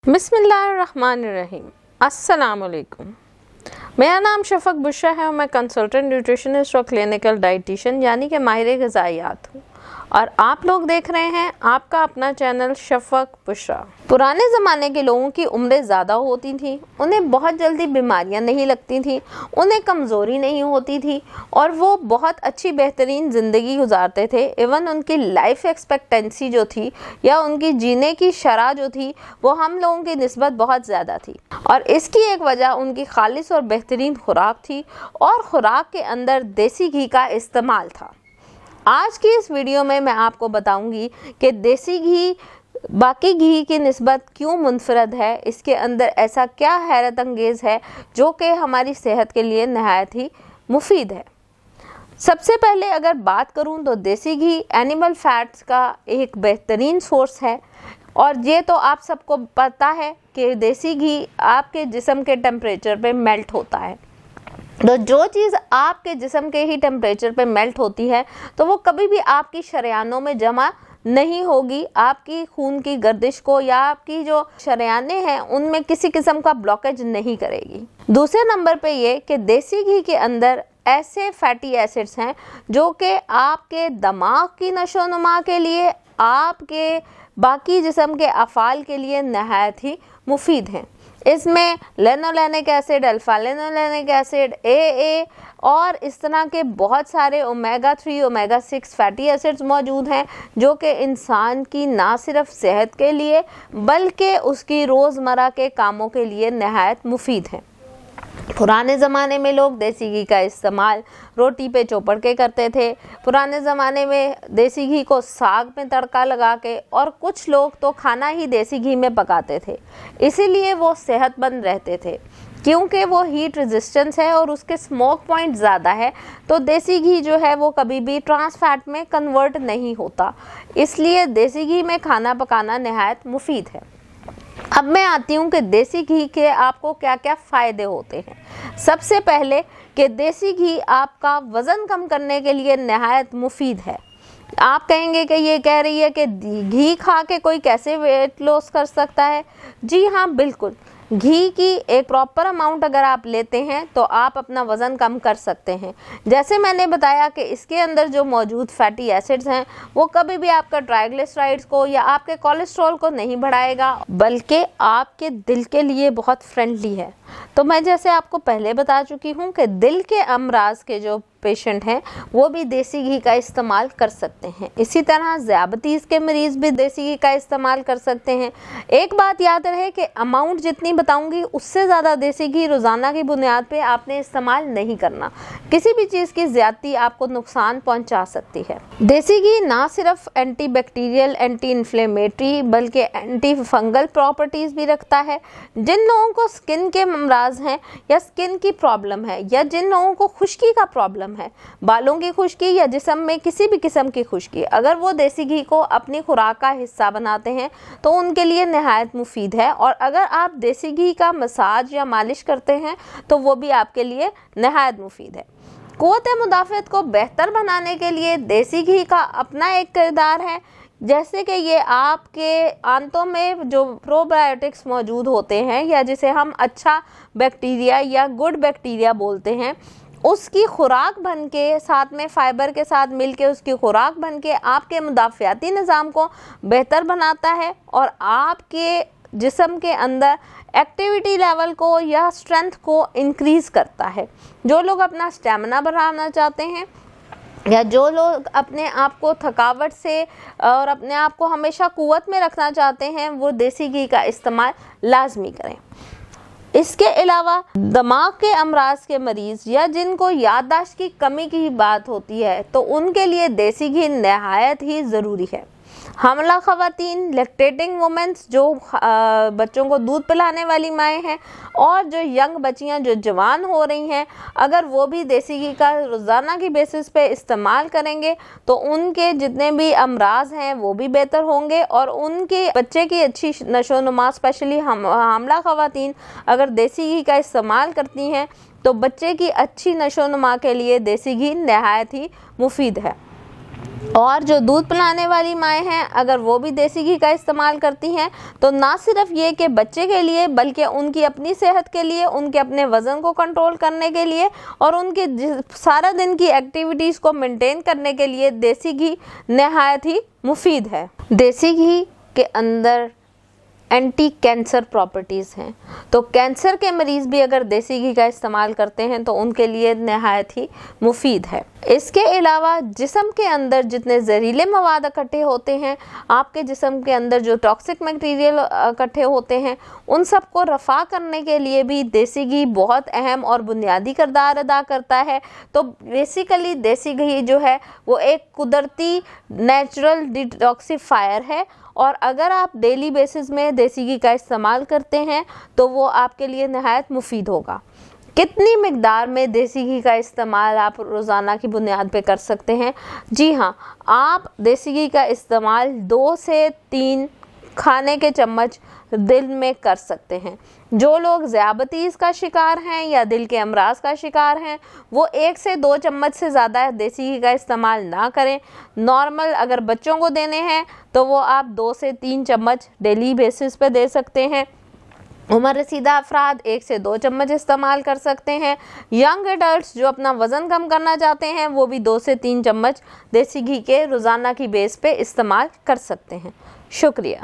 बिस्मिल्लाहिर्रहमानिर्रहीम। अस्सलामुअलैकुम। मेरा नाम शफक बुशरा है और मैं कंसल्टेंट न्यूट्रिशनिस्ट और क्लिनिकल डाइटिशियन यानी कि माहिर ग़िज़ाइयात हूँ और आप लोग देख रहे हैं आपका अपना चैनल शफक बुशरा। पुराने ज़माने के लोगों की उम्रें ज़्यादा होती थी, उन्हें बहुत जल्दी बीमारियां नहीं लगती थी, उन्हें कमज़ोरी नहीं होती थी और वो बहुत अच्छी बेहतरीन ज़िंदगी गुजारते थे। इवन उनकी लाइफ एक्सपेक्टेंसी जो थी या उनकी जीने की शरह जो थी वो हम लोगों की निस्बत बहुत ज़्यादा थी और इसकी एक वजह उनकी खालिस और बेहतरीन खुराक थी और खुराक के अंदर देसी घी का इस्तेमाल था। आज की इस वीडियो में मैं आपको बताऊंगी कि देसी घी बाकी घी की निस्बत क्यों मुनफरद है, इसके अंदर ऐसा क्या हैरत अंगेज़ है जो कि हमारी सेहत के लिए नहायत ही मुफीद है। सबसे पहले अगर बात करूं तो देसी घी एनिमल फैट्स का एक बेहतरीन सोर्स है और ये तो आप सबको पता है कि देसी घी आपके जिस्म के टेम्परेचर पे मेल्ट होता है। तो जो चीज़ आपके जिस्म के ही टेम्परेचर पे मेल्ट होती है तो वो कभी भी आपकी शरेयानों में जमा नहीं होगी, आपकी खून की गर्दिश को या आपकी जो शरेयानें हैं उनमें किसी किस्म का ब्लॉकेज नहीं करेगी। दूसरे नंबर पे ये कि देसी घी के अंदर ऐसे फैटी एसिड्स हैं जो कि आपके दिमाग की नशोनुमा के लिए, आपके बाकी जिस्म के अफ़ाल के लिए नहायत ही मुफीद हैं। इसमें linolenic acid, alpha linolenic acid, AA और इस तरह के बहुत सारे ओमेगा 3, ओमेगा 6 फैटी एसिड्स मौजूद हैं जो कि इंसान की ना सिर्फ सेहत के लिए बल्कि उसकी रोज़मर्रा के कामों के लिए नहायत मुफीद हैं। पुराने ज़माने में लोग देसी घी का इस्तेमाल रोटी पे चोपड़ के करते थे। पुराने ज़माने में देसी घी को साग में तड़का लगा के और कुछ लोग तो खाना ही देसी घी में पकाते थे, इसीलिए वो सेहतमंद रहते थे क्योंकि वो हीट रेजिस्टेंस है और उसके स्मोक पॉइंट ज़्यादा है। तो देसी घी जो है वो कभी भी ट्रांस फैट में कन्वर्ट नहीं होता, इसलिए देसी घी में खाना पकाना नहायत मुफीद है। अब मैं आती हूँ कि देसी घी के आपको क्या क्या फ़ायदे होते हैं। सबसे पहले कि देसी घी आपका वज़न कम करने के लिए नहायत मुफीद है। आप कहेंगे कि ये कह रही है कि घी खा के कोई कैसे वेट लॉस कर सकता है। जी हाँ, बिल्कुल। घी की एक प्रॉपर अमाउंट अगर आप लेते हैं तो आप अपना वज़न कम कर सकते हैं। जैसे मैंने बताया कि इसके अंदर जो मौजूद फैटी एसिड्स हैं वो कभी भी आपका ट्राइग्लिसराइड्स को या आपके कोलेस्ट्रॉल को नहीं बढ़ाएगा बल्कि आपके दिल के लिए बहुत फ्रेंडली है। तो मैं जैसे आपको पहले बता चुकी हूँ कि दिल के अमराज के जो पेशेंट हैं वो भी देसी घी का इस्तेमाल कर सकते हैं। इसी तरह ज़ियाबतीस के मरीज़ भी देसी घी का इस्तेमाल कर सकते हैं। एक बात याद रहे कि अमाउंट जितनी बताऊंगी उससे ज़्यादा देसी घी रोज़ाना की बुनियाद पे आपने इस्तेमाल नहीं करना। किसी भी चीज़ की ज़्यादती आपको नुकसान पहुंचा सकती है। देसी घी ना सिर्फ एंटी बैक्टीरियल, एंटी इन्फ्लेमेटरी बल्कि एंटी फंगल प्रॉपर्टीज़ भी रखता है। जिन लोगों को स्किन के अमराज हैं या स्किन की प्रॉब्लम है या जिन लोगों को खुश्की का प्रॉब्लम है, बालों की खुश्की या जिस्म में किसी भी किस्म की खुश्की, अगर वो देसी घी को अपनी खुराक का हिस्सा बनाते हैं तो उनके लिए नहायत मुफीद है। और अगर आप देसी घी का मसाज या मालिश करते हैं तो वो भी आपके लिए नहायत मुफीद है। क़ुव्वत मुदाफ़अत को बेहतर बनाने के लिए देसी घी का अपना एक किरदार है। जैसे कि ये आपके आंतों में जो प्रोबायोटिक्स मौजूद होते हैं या जिसे हम अच्छा बैक्टीरिया या गुड बैक्टीरिया बोलते हैं, उसकी खुराक बन के साथ में फ़ाइबर के साथ मिलके उसकी खुराक बन के आपके मुदाफ़ियाती निज़ाम को बेहतर बनाता है और आपके जिस्म के अंदर एक्टिविटी लेवल को या स्ट्रेंथ को इंक्रीज़ करता है। जो लोग अपना स्टेमिना बढ़ाना चाहते हैं या जो लोग अपने आप को थकावट से और अपने आप को हमेशा क़ुव्वत में रखना चाहते हैं वो देसी घी का इस्तेमाल लाजमी करें। इसके अलावा दिमाग के अमराज के मरीज़ या जिनको याददाश्त की कमी की बात होती है तो उनके लिए देसी घी नहायत ही ज़रूरी है। हमला ख़वातीन, लैक्टेटिंग वुमेंस जो बच्चों को दूध पिलाने वाली माएँ हैं और जो यंग बच्चियां जो जवान हो रही हैं, अगर वो भी देसी घी का रोज़ाना की बेसिस पे इस्तेमाल करेंगे तो उनके जितने भी अमराज हैं वो भी बेहतर होंगे और उनके बच्चे की अच्छी नशोनुमा, स्पेशली हमला ख़वातीन अगर देसी घी का इस्तेमाल करती हैं तो बच्चे की अच्छी नशोनुमा के लिए देसी घी नहायत ही मुफीद है। और जो दूध पिलाने वाली माएँ हैं, अगर वो भी देसी घी का इस्तेमाल करती हैं तो ना सिर्फ ये कि बच्चे के लिए बल्कि उनकी अपनी सेहत के लिए, उनके अपने वज़न को कंट्रोल करने के लिए और उनके सारा दिन की एक्टिविटीज़ को मेंटेन करने के लिए देसी घी नहायत ही मुफीद है। देसी घी के अंदर एंटी कैंसर प्रॉपर्टीज़ हैं, तो कैंसर के मरीज़ भी अगर देसी घी का इस्तेमाल करते हैं तो उनके लिए नहायत ही मुफीद है। इसके अलावा जिस्म के अंदर जितने जहरीले मवाद इकट्ठे होते हैं, आपके जिस्म के अंदर जो टॉक्सिक मटेरियल इकट्ठे होते हैं, उन सब को रफ़ा करने के लिए भी देसी घी बहुत अहम और बुनियादी किरदार अदा करता है। तो बेसिकली देसी घी जो है वो एक कुदरती नेचुरल डिटॉक्सिफायर है और अगर आप डेली बेसिस में देसी घी का इस्तेमाल करते हैं तो वो आपके लिए नहायत मुफीद होगा। कितनी मिकदार में देसी घी का इस्तेमाल आप रोज़ाना की बुनियाद पे कर सकते हैं? जी हाँ, आप देसी घी का इस्तेमाल 2 से 3 खाने के चम्मच दिन में कर सकते हैं। जो लोग ज़ियाबतीस का शिकार हैं या दिल के अमराज का शिकार हैं, वो 1 से 2 चम्मच से ज़्यादा देसी घी का इस्तेमाल ना करें। नॉर्मल अगर बच्चों को देने हैं तो वो आप 2 से 3 चम्मच डेली बेसिस पे दे सकते हैं। उम्र रसीदा अफराद 1 से 2 चम्मच इस्तेमाल कर सकते हैं। यंग एडल्ट्स जो अपना वज़न कम करना चाहते हैं वो भी 2 से 3 चम्मच देसी घी के रोज़ाना की बेस पे इस्तेमाल कर सकते हैं। शुक्रिया।